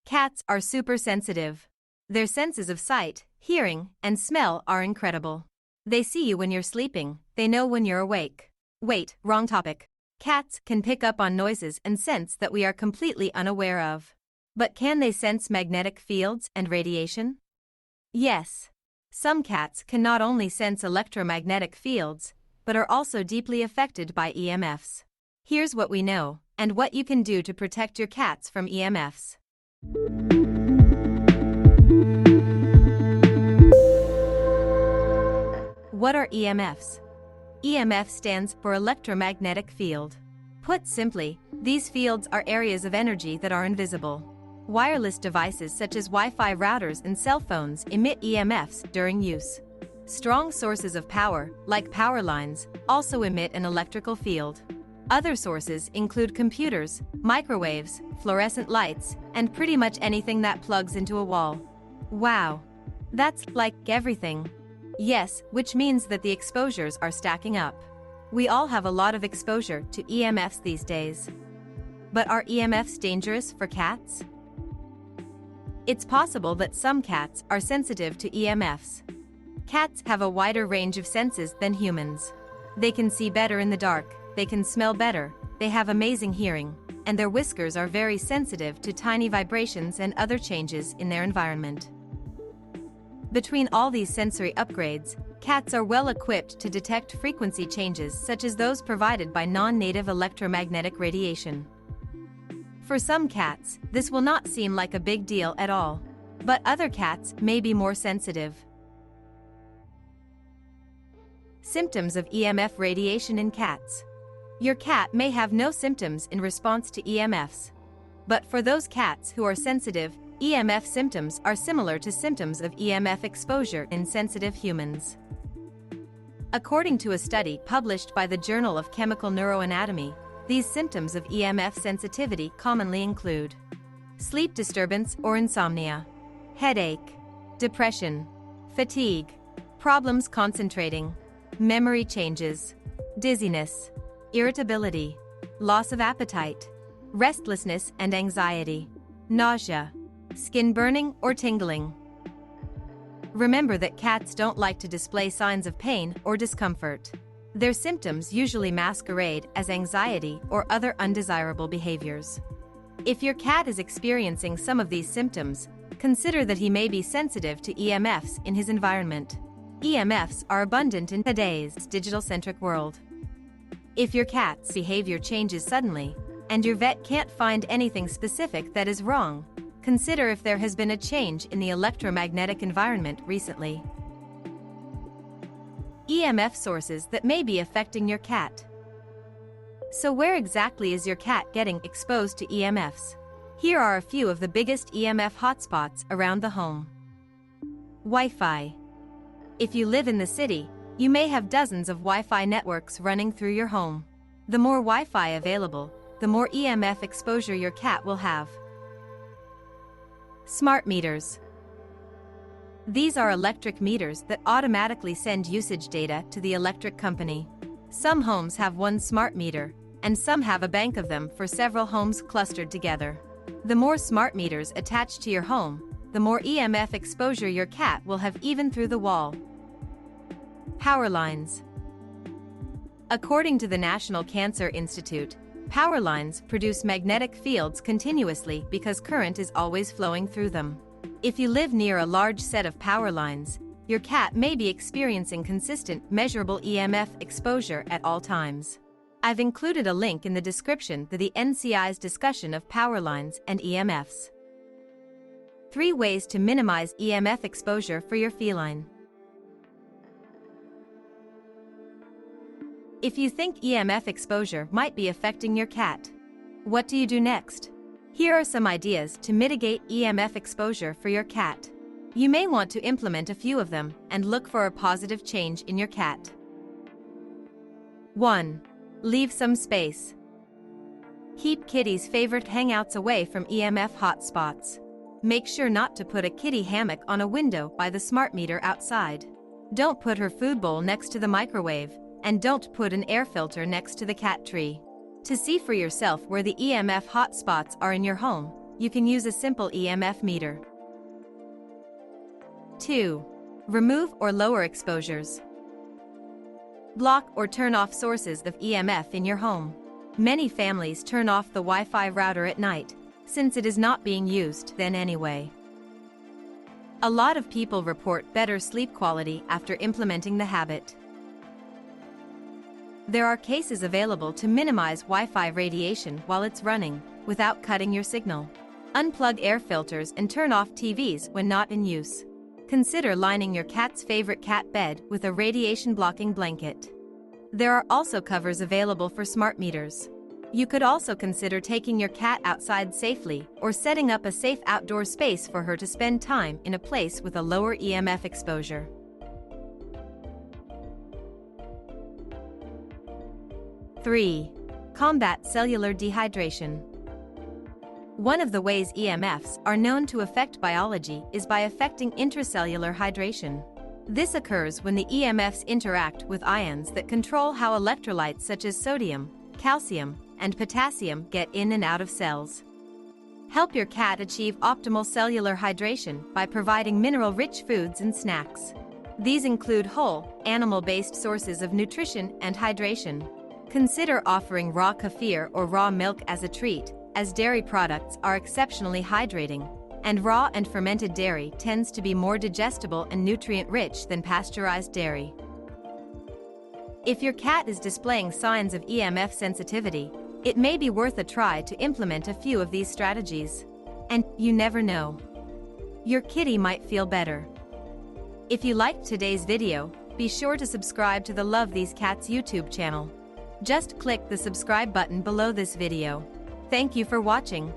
Cats are super sensitive. Their senses of sight, hearing, and smell are incredible. They see you when you're sleeping, they know when you're awake. Wait, wrong topic. Cats can pick up on noises and scents that we are completely unaware of. But can they sense magnetic fields and radiation? Yes. Some cats can not only sense electromagnetic fields, but are also deeply affected by EMFs. Here's what we know, and what you can do to protect your cats from EMFs. What are EMFs? EMF stands for electromagnetic field. Put simply, these fields are areas of energy that are invisible. Wireless devices such as Wi-Fi routers and cell phones emit EMFs during use. Strong sources of power, like power lines, also emit an electrical field. Other sources include computers, microwaves, fluorescent lights, and pretty much anything that plugs into a wall. Wow! That's like everything. Yes, which means that the exposures are stacking up. We all have a lot of exposure to EMFs these days. But are EMFs dangerous for cats? It's possible that some cats are sensitive to EMFs. Cats have a wider range of senses than humans. They can see better in the dark, they can smell better, they have amazing hearing, and their whiskers are very sensitive to tiny vibrations and other changes in their environment. Between all these sensory upgrades, cats are well equipped to detect frequency changes such as those provided by non-native electromagnetic radiation. For some cats, this will not seem like a big deal at all, but other cats may be more sensitive. Symptoms of EMF radiation in cats. Your cat may have no symptoms in response to EMFs. But for those cats who are sensitive, EMF symptoms are similar to symptoms of EMF exposure in sensitive humans. According to a study published by the Journal of Chemical Neuroanatomy, these symptoms of EMF sensitivity commonly include sleep disturbance or insomnia, headache, depression, fatigue, problems concentrating, memory changes, dizziness, irritability, loss of appetite, restlessness and anxiety, nausea, skin burning or tingling. Remember that cats don't like to display signs of pain or discomfort. Their symptoms usually masquerade as anxiety or other undesirable behaviors. If your cat is experiencing some of these symptoms, consider that he may be sensitive to EMFs in his environment. EMFs are abundant in today's digital-centric world. If your cat's behavior changes suddenly, and your vet can't find anything specific that is wrong, consider if there has been a change in the electromagnetic environment recently. EMF sources that may be affecting your cat. So where exactly is your cat getting exposed to EMFs? Here are a few of the biggest EMF hotspots around the home. Wi-Fi. If you live in the city, you may have dozens of Wi-Fi networks running through your home. The more Wi-Fi available, the more EMF exposure your cat will have. Smart meters. These are electric meters that automatically send usage data to the electric company. Some homes have one smart meter, and some have a bank of them for several homes clustered together. The more smart meters attached to your home, the more EMF exposure your cat will have even through the wall. Power lines. According to the National Cancer Institute, power lines produce magnetic fields continuously because current is always flowing through them. If you live near a large set of power lines, your cat may be experiencing consistent, measurable EMF exposure at all times. I've included a link in the description to the NCI's discussion of power lines and EMFs. 3 ways to minimize EMF exposure for your feline. If you think EMF exposure might be affecting your cat, what do you do next? Here are some ideas to mitigate EMF exposure for your cat. You may want to implement a few of them and look for a positive change in your cat. 1. Leave some space. Keep kitty's favorite hangouts away from EMF hotspots. Make sure not to put a kitty hammock on a window by the smart meter outside. Don't put her food bowl next to the microwave, and don't put an air filter next to the cat tree. To see for yourself where the EMF hotspots are in your home, you can use a simple EMF meter. 2. Remove or lower exposures. Block or turn off sources of EMF in your home. Many families turn off the Wi-Fi router at night, since it is not being used then anyway. A lot of people report better sleep quality after implementing the habit. There are cases available to minimize Wi-Fi radiation while it's running, without cutting your signal. Unplug air filters and turn off TVs when not in use. Consider lining your cat's favorite cat bed with a radiation-blocking blanket. There are also covers available for smart meters. You could also consider taking your cat outside safely or setting up a safe outdoor space for her to spend time in a place with a lower EMF exposure. 3. Combat cellular dehydration. One of the ways EMFs are known to affect biology is by affecting intracellular hydration. This occurs when the EMFs interact with ions that control how electrolytes such as sodium, calcium, and potassium get in and out of cells. Help your cat achieve optimal cellular hydration by providing mineral-rich foods and snacks. These include whole, animal-based sources of nutrition and hydration. Consider offering raw kefir or raw milk as a treat, as dairy products are exceptionally hydrating, and raw and fermented dairy tends to be more digestible and nutrient-rich than pasteurized dairy. If your cat is displaying signs of EMF sensitivity, it may be worth a try to implement a few of these strategies. And you never know, your kitty might feel better. If you liked today's video, be sure to subscribe to the Love These Cats YouTube channel. Just click the subscribe button below this video. Thank you for watching.